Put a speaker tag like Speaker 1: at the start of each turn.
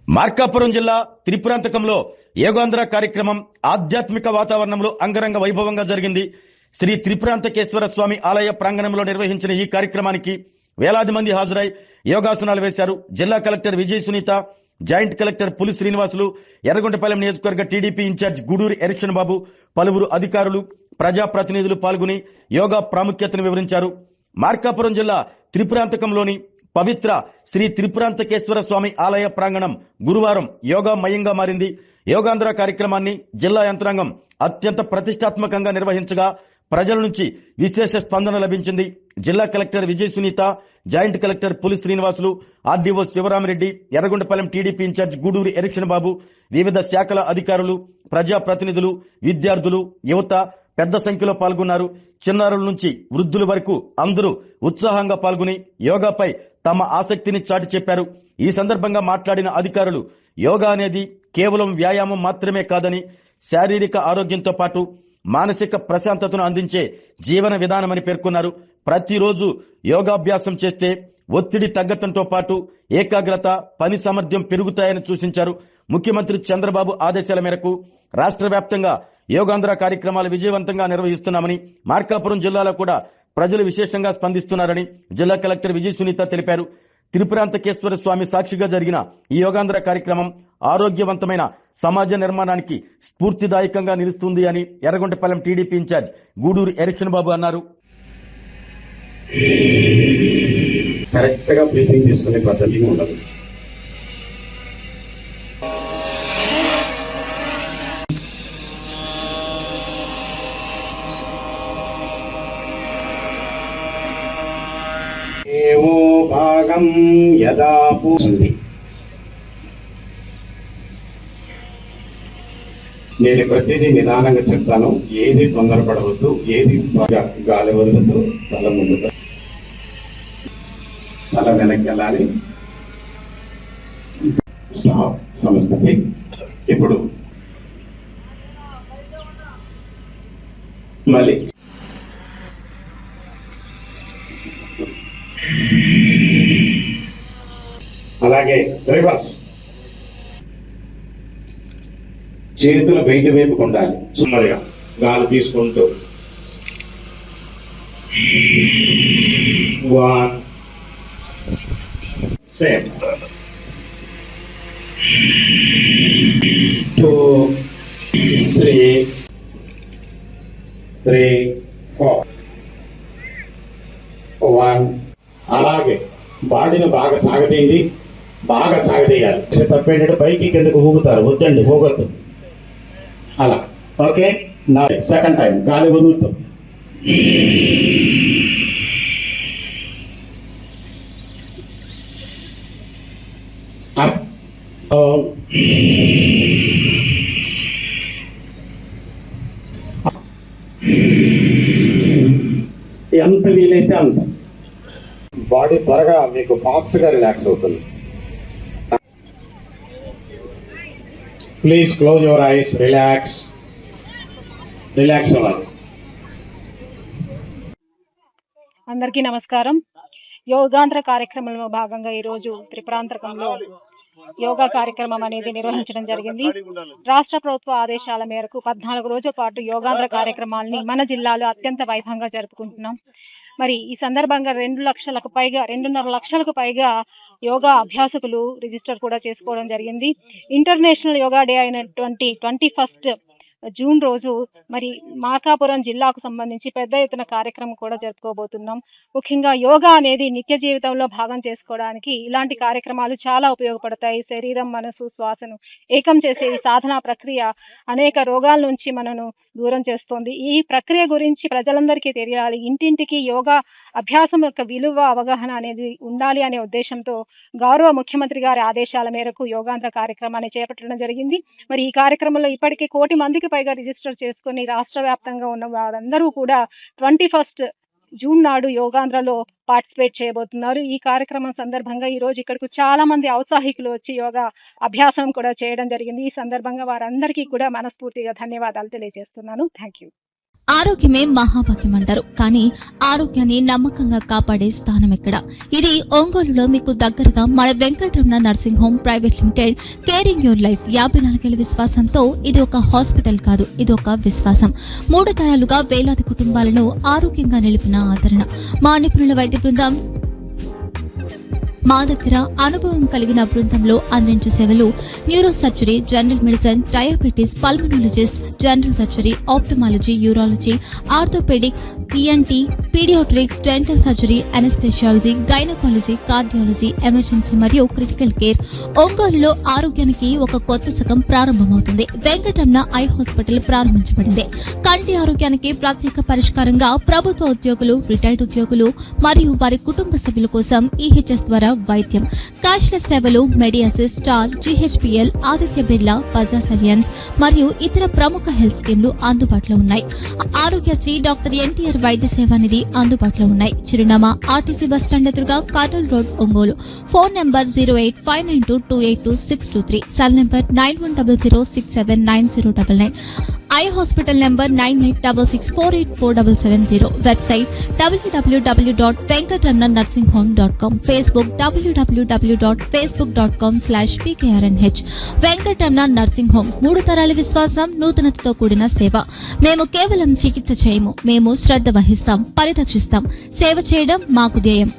Speaker 1: మార్కాపురం జిల్లా త్రిపురాంతకంలో యోగాంధ్ర కార్యక్రమం ఆధ్యాత్మిక వాతావరణంలో అంగరంగ వైభవంగా జరిగింది. శ్రీ త్రిపురాంతకేశ్వర స్వామి ఆలయ ప్రాంగణంలో నిర్వహించిన ఈ కార్యక్రమానికి వేలాది మంది హాజరై యోగాసనాలు వేశారు. జిల్లా collector Vijaya Sunitha, joint collector Puli Srinivasulu, Yerragondapalem నియోజకవర్గ టీడీపీ ఇన్ఛార్జ్ గూడూరి ఎరిక్షన్ బాబు, పలువురు అధికారులు, ప్రజాప్రతినిధులు పాల్గొని యోగా ప్రాముఖ్యతను వివరించారు. మార్కాపురం జిల్లా త్రిపురాంతకంలోని పవిత్ర శ్రీ త్రిపురాంతకేశ్వర స్వామి ఆలయ ప్రాంగణం గురువారం యోగామయంగా మారింది. యోగాంధ్ర కార్యక్రమాన్ని జిల్లా యంత్రాంగం అత్యంత ప్రతిష్టాత్మకంగా నిర్వహించగా ప్రజల నుంచి విశేష స్పందన లభించింది. జిల్లా collector Vijaya Sunitha, joint collector Puli Srinivasulu, RDO Sivaramireddy, Yerragondapalem TDP incharge Guduri Erixion Babu, వివిధ శాఖల అధికారులు, ప్రజాప్రతినిధులు, విద్యార్థులు, యువత పెద్ద సంఖ్యలో పాల్గొన్నారు. చిన్నారుల నుంచి వృద్ధుల వరకు అందరూ ఉత్సాహంగా పాల్గొని యోగాపై తమ ఆసక్తిని చాటి చెప్పారు. ఈ సందర్భంగా మాట్లాడిన అధికారులు యోగా అనేది కేవలం వ్యాయామం మాత్రమే కాదని, శారీరక ఆరోగ్యంతో పాటు మానసిక ప్రశాంతతను అందించే జీవన విధానమని పేర్కొన్నారు. ప్రతిరోజు యోగాభ్యాసం చేస్తే ఒత్తిడి తగ్గడంతో పాటు ఏకాగ్రత, పని సామర్థ్యం పెరుగుతాయని సూచించారు. ముఖ్యమంత్రి చంద్రబాబు ఆదేశాల మేరకు రాష్ట్ర వ్యాప్తంగా యోగాంధ్ర కార్యక్రమాలు విజయవంతంగా నిర్వహిస్తున్నామని, మార్కాపురం జిల్లాలో కూడా ప్రజలు విశేషంగా స్పందిస్తున్నారని జిల్లా కలెక్టర్ విజయ సునీత తెలిపారు. త్రిపురాంతకేశ్వర స్వామి సాక్షిగా జరిగిన ఈ యోగాంధ్ర కార్యక్రమం ఆరోగ్యవంతమైన సమాజ నిర్మాణానికి స్ఫూర్తిదాయకంగా నిలుస్తుంది అని ఎర్రగొండపాలెం టీడీపీ ఇన్ఛార్జ్ గూడూరు ఎరిక్షన్ బాబు అన్నారు.
Speaker 2: కరెక్ట్ గా బ్రీతింగ్ తీసుకునే పద్ధతి ఉండదు. ఏవో భాగం యదా పూజంది. నేను ప్రతిదీ నిదానంగా చెప్తాను. ఏది తొందరపడవద్దు, ఏది గాలి వదలద్దు. తల ముందుకు, తల వెనక్కి వెళ్ళాలి. సంస్థకి ఇప్పుడు మళ్ళీ అలాగే రివర్స్. చేతులు బయట వైపుకు ఉండాలి. సుమారుగా గాలి తీసుకుంటూ 1 సేమ్ 2 3 4 1. అలాగే బాడీని బాగా సాగతీయండి, బాగా సాగతీయాలి. తప్పేంటంటే పైకి కిందకు ఊగుతారు, వద్దండి, ఊగొద్దు. అలా ఓకే. నా సెకండ్ టైం గాలి వదులుతాం. ఎంత వీలైతే అంత. బాడీ త్వరగా మీకు ఫాస్ట్ గా రిలాక్స్ అవుతుంది. Please close your eyes. Relax అవ్వాలి.
Speaker 3: అందరికీ నమస్కారం. యోగాంధ్ర కార్యక్రమంలో భాగంగా ఈరోజు త్రిపురాంతకంలో యోగా కార్యక్రమం అనేది నిర్వహించడం జరిగింది. రాష్ట్ర ప్రభుత్వ ఆదేశాల మేరకు 14 రోజుల పాటు యోగాంధ్ర కార్యక్రమాలని మన జిల్లాలో అత్యంత వైభవంగా జరుపుకుంటున్నాం. మరి ఈ సందర్భంగా 2.5 లక్షలకు పైగా యోగా అభ్యాసకులు రిజిస్టర్ కూడా చేసుకోవడం జరిగింది. ఇంటర్నేషనల్ యోగా డే అయినటువంటి 21 జూన్ రోజు మరి మార్కాపురం జిల్లాకు సంబంధించి పెద్ద ఎత్తున కార్యక్రమం కూడా జరుపుకోబోతున్నాం. ముఖ్యంగా యోగా అనేది నిత్య జీవితంలో భాగం చేసుకోవడానికి ఇలాంటి కార్యక్రమాలు చాలా ఉపయోగపడతాయి. శరీరం, మనసు, శ్వాసను ఏకం చేసే ఈ సాధనా ప్రక్రియ అనేక రోగాల నుంచి మనను దూరం చేస్తుంది. ఈ ప్రక్రియ గురించి ప్రజలందరికీ తెలియాలి. ఇంటింటికి యోగా అభ్యాసం యొక్క విలువ, అవగాహన అనేది ఉండాలి అనే ఉద్దేశంతో గౌరవ ముఖ్యమంత్రి గారి ఆదేశాల మేరకు యోగాంధ్ర కార్యక్రమాన్ని చేపట్టడం జరిగింది. మరి ఈ కార్యక్రమంలో ఇప్పటికే 1 కోటి మందికి పైగా రిజిస్టర్ చేసుకుని రాష్ట్ర వ్యాప్తంగా ఉన్న వారందరూ కూడా 21 జూన్ నాడు యోగాంధ్రలో పార్టిసిపేట్ చేయబోతున్నారు. ఈ కార్యక్రమం సందర్భంగా ఈ రోజు ఇక్కడికి చాలా మంది ఔత్సాహికులు వచ్చి యోగా అభ్యాసం కూడా చేయడం జరిగింది. ఈ సందర్భంగా వారందరికీ కూడా మనస్ఫూర్తిగా ధన్యవాదాలు తెలియజేస్తున్నాను. Thank you.
Speaker 4: ఆరోగ్యమే మహాభాగ్యం అంటారు, కానీ ఆరోగ్యాన్ని నమ్మకంగా కాపాడే స్థానం ఎక్కడ? ఇది ఒంగోలులో మీకు దగ్గరగా మన Venkataramana nursing home private limited. Caring your life 54 ఏళ్ల విశ్వాసంతో ఇది ఒక హాస్పిటల్ కాదు, ఇది ఒక విశ్వాసం. 3 తరాలుగా వేలాది కుటుంబాలను ఆరోగ్యంగా నిలిపిన ఆదరణ. మా నిపుణుల వైద్య బృందం మా దగ్గర అనుభవం కలిగిన బృందంలో అందించే సేవలు neurosurgery, general medicine, diabetes, pulmonologist, general surgery, ophthalmology, urology, orthopaedic, ENT, paediatrics, dental surgery, anaesthesiology, gynaecology, cardiology, emergency మరియు క్రిటికల్ కేర్. ఒంగోలులో ఆరోగ్యానికి ఒక కొత్త శకం ప్రారంభమవుతుంది. వెంకటరమణ ఐ హాస్పిటల్ ప్రారంభించబడింది. కంటి ఆరోగ్యానికి ప్రత్యేక పరిష్కారంగా ప్రభుత్వ ఉద్యోగులు, రిటైర్డ్ ఉద్యోగులు మరియు వారి కుటుంబ సభ్యుల కోసం ఈహెచ్ఎస్ ద్వారా వైద్యం, క్యాష్లెస్ సేవలు, మెడియాసిస్, స్టార్, జీహెచ్పీఎల్, ఆదిత్య బిర్లా, బజాజ్ అలియన్స్ మరియు ఇతర ప్రముఖ హెల్త్ స్కీమ్లు అందుబాటులో ఉన్నాయి. ఆరోగ్యశ్రీ, డాక్టర్ ఎన్టీఆర్ వైద్య సేవా నిధి అందుబాటులో ఉన్నాయి. చిరునామా ఆర్టీసీ బస్టాండ్ ఎదురుగా, Kurnool road, Ongole. Phone number 08592282623, cell number 9100679099. Eye hospital number 9866484770. Website www.venkatramanarsinghome.com. Facebook www.facebook.com/pkrnh. Venkataramana nursing home, 3 తరాల విశ్వాసం, నూతనతతో కూడిన సేవ. మేము కేవలం చికిత్స చేయము, మేము శ్రద్ధ వహిస్తాం, పరిరక్షిస్తాం. సేవ చేయడం మాకు ధ్యేయం.